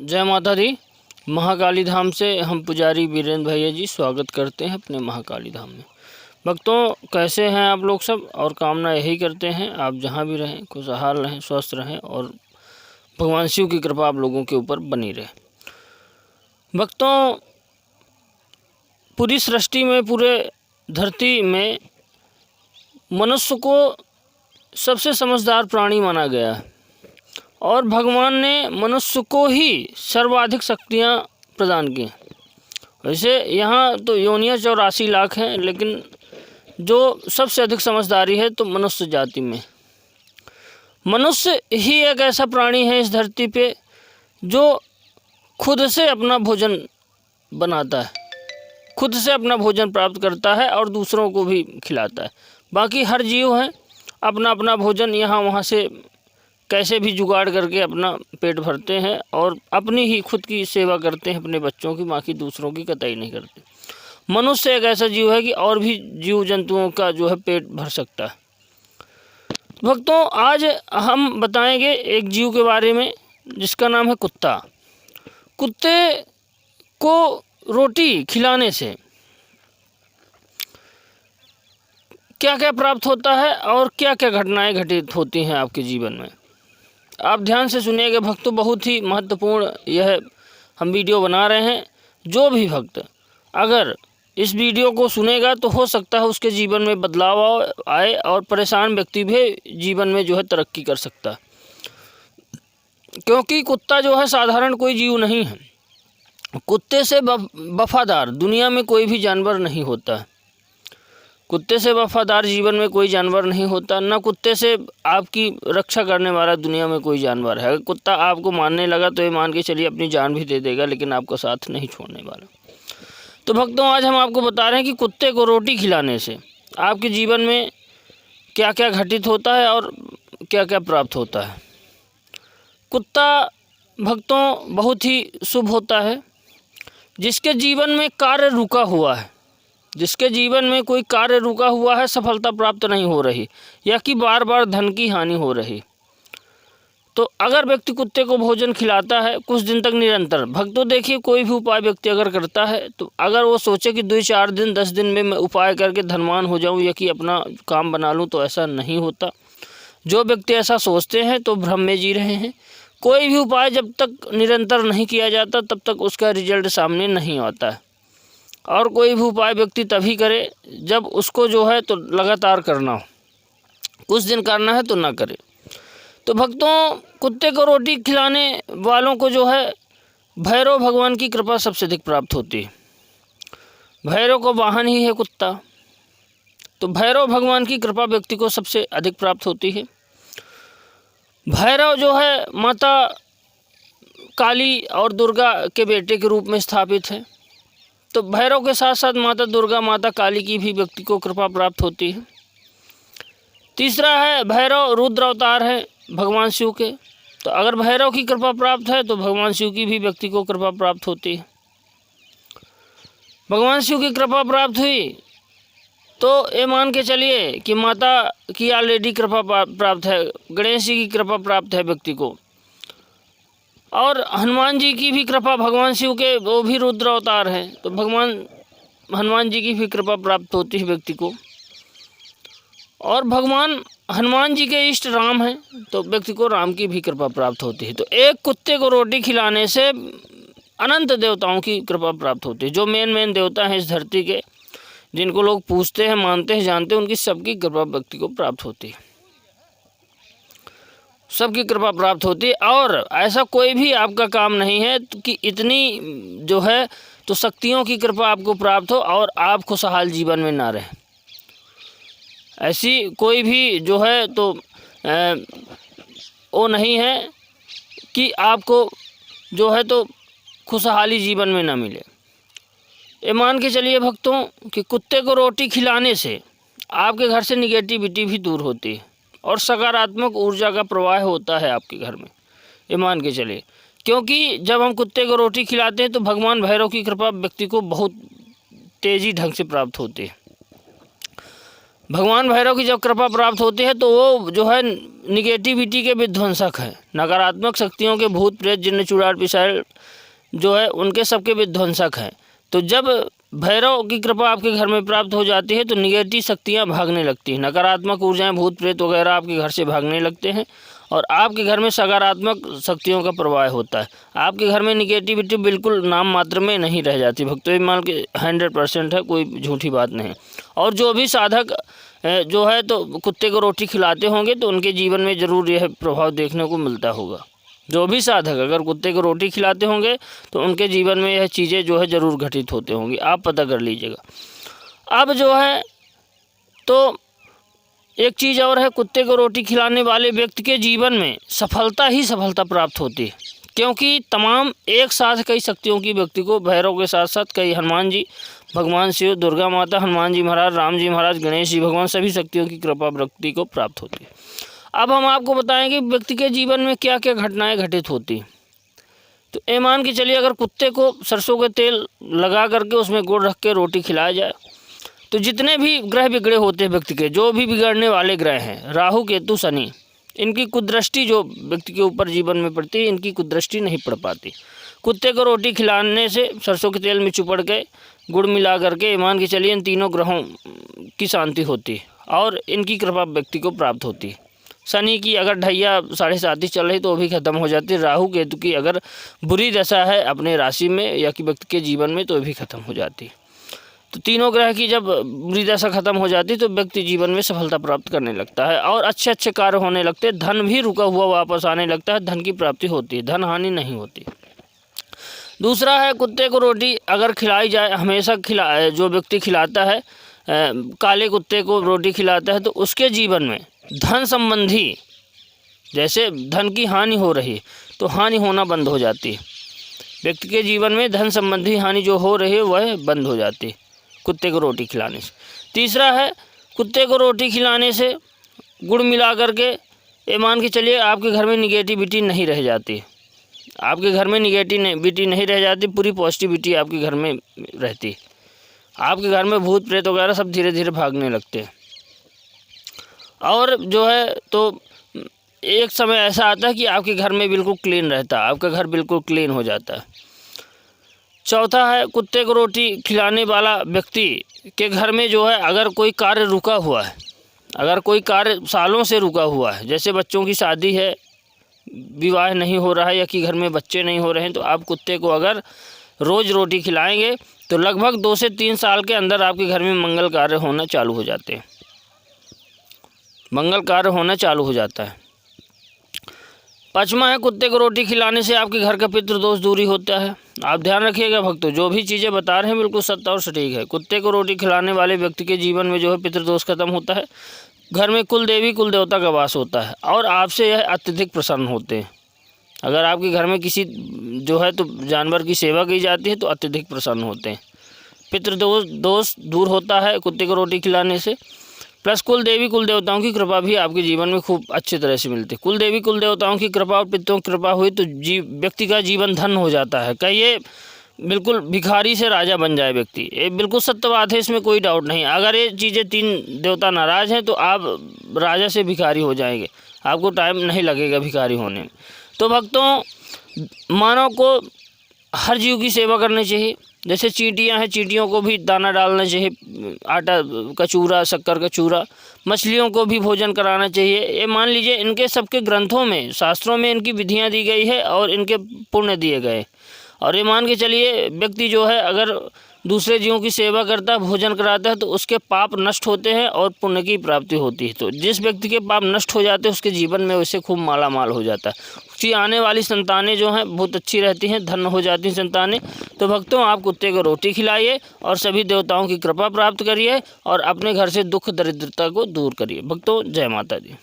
जय माता दी। महाकाली धाम से हम पुजारी वीरेंद्र भैया जी स्वागत करते हैं अपने महाकाली धाम में। भक्तों, कैसे हैं आप लोग सब? और कामना यही करते हैं आप जहां भी रहें खुशहाल रहें, स्वस्थ रहें और भगवान शिव की कृपा आप लोगों के ऊपर बनी रहे। भक्तों, पूरी सृष्टि में, पूरे धरती में मनुष्य को सबसे समझदार प्राणी माना गया है और भगवान ने मनुष्य को ही सर्वाधिक शक्तियाँ प्रदान की। वैसे यहाँ तो योनियाँ 84 लाख हैं, लेकिन जो सबसे अधिक समझदारी है तो मनुष्य जाति में। मनुष्य ही एक ऐसा प्राणी है इस धरती पे जो खुद से अपना भोजन बनाता है, खुद से अपना भोजन प्राप्त करता है और दूसरों को भी खिलाता है। बाकी हर जीव हैं अपना अपना भोजन यहाँ वहाँ से कैसे भी जुगाड़ करके अपना पेट भरते हैं और अपनी ही खुद की सेवा करते हैं, अपने बच्चों की, बाकी दूसरों की कतई नहीं करते। मनुष्य एक ऐसा जीव है कि और भी जीव जंतुओं का जो है पेट भर सकता है। भक्तों, आज हम बताएंगे एक जीव के बारे में जिसका नाम है कुत्ता। कुत्ते को रोटी खिलाने से क्या क्या प्राप्त होता है और क्या क्या घटनाएं घटित होती हैं आपके जीवन में, आप ध्यान से सुनिएगा भक्तों। बहुत ही महत्वपूर्ण यह हम वीडियो बना रहे हैं। जो भी भक्त अगर इस वीडियो को सुनेगा तो हो सकता है उसके जीवन में बदलाव आए और परेशान व्यक्ति भी जीवन में जो है तरक्की कर सकता है। क्योंकि कुत्ता जो है साधारण कोई जीव नहीं है। कुत्ते से वफादार दुनिया में कोई भी जानवर नहीं होता है। कुत्ते से वफादार जीवन में कोई जानवर नहीं होता, ना कुत्ते से आपकी रक्षा करने वाला दुनिया में कोई जानवर है। अगर कुत्ता आपको मारने लगा तो ये मान के चलिए अपनी जान भी दे देगा, लेकिन आपका साथ नहीं छोड़ने वाला। तो भक्तों, आज हम आपको बता रहे हैं कि कुत्ते को रोटी खिलाने से आपके जीवन में क्या क्या घटित होता है और क्या क्या प्राप्त होता है। कुत्ता भक्तों बहुत ही शुभ होता है। जिसके जीवन में कार्य रुका हुआ है, जिसके जीवन में कोई कार्य रुका हुआ है, सफलता प्राप्त नहीं हो रही या कि बार बार धन की हानि हो रही, तो अगर व्यक्ति कुत्ते को भोजन खिलाता है कुछ दिन तक निरंतर, भक्तों देखिए कोई भी उपाय व्यक्ति अगर करता है तो अगर वो सोचे कि 2-4 दिन 10 दिन में मैं उपाय करके धनवान हो जाऊं या कि अपना काम बना लूं, तो ऐसा नहीं होता। जो व्यक्ति ऐसा सोचते हैं तो भ्रम में जी रहे हैं। कोई भी उपाय जब तक निरंतर नहीं किया जाता तब तक उसका रिजल्ट सामने नहीं आता है। और कोई भी उपाय व्यक्ति तभी करे जब उसको जो है तो लगातार करना हो, कुछ दिन करना है तो ना करे। तो भक्तों, कुत्ते को रोटी खिलाने वालों को जो है भैरव भगवान की कृपा सबसे अधिक प्राप्त होती है। भैरव को वाहन ही है कुत्ता, तो भैरव भगवान की कृपा व्यक्ति को सबसे अधिक प्राप्त होती है। भैरव जो है माता काली और दुर्गा के बेटे के रूप में स्थापित है। तो भैरव के साथ साथ माता दुर्गा, माता काली की भी व्यक्ति को कृपा प्राप्त होती है। तीसरा है भैरव रुद्र अवतार है भगवान शिव के। तो अगर भैरव की कृपा प्राप्त है तो भगवान शिव की भी व्यक्ति को कृपा प्राप्त होती है। भगवान शिव की कृपा प्राप्त हुई तो ये मान के चलिए कि माता की ऑलरेडी कृपा प्राप्त है, गणेश जी की कृपा प्राप्त है व्यक्ति को, और हनुमान जी की भी कृपा, भगवान शिव के वो भी रुद्र अवतार हैं, तो भगवान हनुमान जी की भी कृपा प्राप्त होती है व्यक्ति को। और भगवान हनुमान जी के इष्ट राम हैं तो व्यक्ति को राम की भी कृपा प्राप्त होती है। तो एक कुत्ते को रोटी खिलाने से अनंत देवताओं की कृपा प्राप्त होती है। जो मेन देवता हैं इस धरती के, जिनको लोग पूजते हैं, मानते हैं, जानते हैं, उनकी सबकी कृपा व्यक्ति को प्राप्त होती है, सबकी कृपा प्राप्त होती है। और ऐसा कोई भी आपका काम नहीं है कि इतनी जो है तो शक्तियों की कृपा आपको प्राप्त हो और आप खुशहाल जीवन में ना रहें। ऐसी कोई भी जो है तो वो नहीं है कि आपको जो है तो खुशहाली जीवन में ना मिले। ये मान के चलिए भक्तों कि कुत्ते को रोटी खिलाने से आपके घर से निगेटिविटी भी दूर होती है और सकारात्मक ऊर्जा का प्रवाह होता है आपके घर में, ये मान के चलिए। क्योंकि जब हम कुत्ते को रोटी खिलाते हैं तो भगवान भैरव की कृपा व्यक्ति को बहुत तेज़ी ढंग से प्राप्त होती है। भगवान भैरव की जब कृपा प्राप्त होती है तो वो जो है निगेटिविटी के विध्वंसक हैं, नकारात्मक शक्तियों के भूत प्रेत जिन्न चुड़ैल पिशाच जो है उनके सबके विध्वंसक हैं। तो जब भैरव की कृपा आपके घर में प्राप्त हो जाती है तो निगेटिव शक्तियाँ भागने लगती हैं, नकारात्मक ऊर्जाएं भूत प्रेत वगैरह आपके घर से भागने लगते हैं और आपके घर में सकारात्मक शक्तियों का प्रवाह होता है। आपके घर में निगेटिविटी बिल्कुल नाम मात्र में नहीं रह जाती। भक्तों ये मान के 100% है, कोई झूठी बात नहीं। और जो भी साधक जो है तो कुत्ते को रोटी खिलाते होंगे तो उनके जीवन में ज़रूर यह प्रभाव देखने को मिलता होगा। जो भी साधक अगर कुत्ते को रोटी खिलाते होंगे तो उनके जीवन में यह चीज़ें जो है ज़रूर घटित होते होंगी, आप पता कर लीजिएगा। अब जो है तो एक चीज़ और है, कुत्ते को रोटी खिलाने वाले व्यक्ति के जीवन में सफलता ही सफलता प्राप्त होती है, क्योंकि तमाम एक साथ कई शक्तियों की व्यक्ति को भैरव के साथ साथ कई हनुमान जी, भगवान शिव, दुर्गा माता, हनुमान जी महाराज, राम जी महाराज, गणेश जी भगवान सभी शक्तियों की कृपा व्यक्ति को प्राप्त होती है। अब हम आपको बताएंगे व्यक्ति के जीवन में क्या क्या घटनाएं घटित होती हैं। तो ये मान के चलिए अगर कुत्ते को सरसों के तेल लगा करके उसमें गुड़ रख के रोटी खिलाया जाए तो जितने भी ग्रह बिगड़े होते हैं व्यक्ति के, जो भी बिगड़ने वाले ग्रह हैं, राहु केतु शनि, इनकी कुदृष्टि जो व्यक्ति के ऊपर जीवन में पड़ती है, इनकी कुदृष्टि नहीं पड़ पाती। कुत्ते को रोटी खिलाने से सरसों के तेल में चुपड़ के गुड़ मिला करके मान के चलिए इन तीनों ग्रहों की शांति होती है और इनकी कृपा व्यक्ति को प्राप्त होती है। शनि की अगर ढैया 7.5 चल रही तो वो भी खत्म हो जाती है। राहु केतु की अगर बुरी दशा है अपने राशि में या कि व्यक्ति के जीवन में तो वो भी खत्म हो जाती है। तो तीनों ग्रह की जब बुरी दशा खत्म हो जाती है तो व्यक्ति जीवन में सफलता प्राप्त करने लगता है और अच्छे अच्छे कार्य होने लगते हैं। धन भी रुका हुआ वापस आने लगता है, धन की प्राप्ति होती है, धन हानि नहीं होती। दूसरा है, कुत्ते को रोटी अगर खिलाई जाए, हमेशा जो व्यक्ति खिलाता है काले कुत्ते को रोटी खिलाता है तो उसके जीवन में धन संबंधी, जैसे धन की हानि हो रही है तो हानि होना बंद हो जाती है। व्यक्ति के जीवन में धन संबंधी हानि जो हो रही है वह बंद हो जाती है कुत्ते को रोटी खिलाने से। तीसरा है, कुत्ते को रोटी खिलाने से गुड़ मिला करके ये मान के चलिए आपके घर में निगेटिविटी नहीं रह जाती, आपके घर में निगेटिविटी नहीं रह जाती, पूरी पॉजिटिविटी आपके घर में रहती। आपके घर में भूत प्रेत वगैरह सब धीरे धीरे भागने लगते हैं। और जो है तो एक समय ऐसा आता है कि आपके घर में बिल्कुल क्लीन रहता है, आपका घर बिल्कुल क्लीन हो जाता है। चौथा है, कुत्ते को रोटी खिलाने वाला व्यक्ति के घर में जो है अगर कोई कार्य रुका हुआ है, अगर कोई कार्य सालों से रुका हुआ है, जैसे बच्चों की शादी है, विवाह नहीं हो रहा है या कि घर में बच्चे नहीं हो रहे हैं, तो आप कुत्ते को अगर रोज़ रोटी खिलाएंगे तो लगभग 2 से 3 साल के अंदर आपके घर में मंगल कार्य होना चालू हो जाते हैं, मंगल कार्य होना चालू हो जाता है। पाँचवा है, कुत्ते को रोटी खिलाने से आपके घर का पितृदोष दूरी होता है। आप ध्यान रखिएगा भक्तों, जो भी चीज़ें बता रहे हैं बिल्कुल सत्य और सटीक है। कुत्ते को रोटी खिलाने वाले व्यक्ति के जीवन में जो है पितृदोष खत्म होता है, घर में कुल देवी कुल देवता का वास होता है और आपसे यह अत्यधिक प्रसन्न होते हैं। अगर आपके घर में किसी जो है तो जानवर की सेवा की जाती है तो अत्यधिक प्रसन्न होते हैं। पितृदोष दूर होता है कुत्ते को रोटी खिलाने से, प्लस कुल देवी कुल देवताओं की कृपा भी आपके जीवन में खूब अच्छे तरह से मिलती है। कुल देवी कुल देवताओं की कृपा और पितरों की कृपा हुई तो व्यक्ति का जीवन धन हो जाता है। कहिए बिल्कुल भिखारी से राजा बन जाए व्यक्ति, ये बिल्कुल सत्य बात है, इसमें कोई डाउट नहीं। अगर ये चीज़ें 3 देवता नाराज़ हैं तो आप राजा से भिखारी हो जाएंगे, आपको टाइम नहीं लगेगा भिखारी होने में। तो भक्तों, मानव को हर जीव की सेवा करनी चाहिए। जैसे चींटियां हैं, चींटियों को भी दाना डालना चाहिए, आटा का चूरा, शक्कर का चूरा। मछलियों को भी भोजन कराना चाहिए। ये मान लीजिए इनके सबके ग्रंथों में, शास्त्रों में इनकी विधियां दी गई है और इनके पुण्य दिए गए। और ये मान के चलिए व्यक्ति जो है अगर दूसरे जीवों की सेवा करता है, भोजन कराता है तो उसके पाप नष्ट होते हैं और पुण्य की प्राप्ति होती है। तो जिस व्यक्ति के पाप नष्ट हो जाते हैं उसके जीवन में वैसे खूब माला माल हो जाता है। उसकी आने वाली संतानें जो हैं बहुत अच्छी रहती हैं, धन हो जाती हैं संतानें। तो भक्तों, आप कुत्ते को रोटी खिलाइए और सभी देवताओं की कृपा प्राप्त करिए और अपने घर से दुख दरिद्रता को दूर करिए। भक्तों, जय माता दी।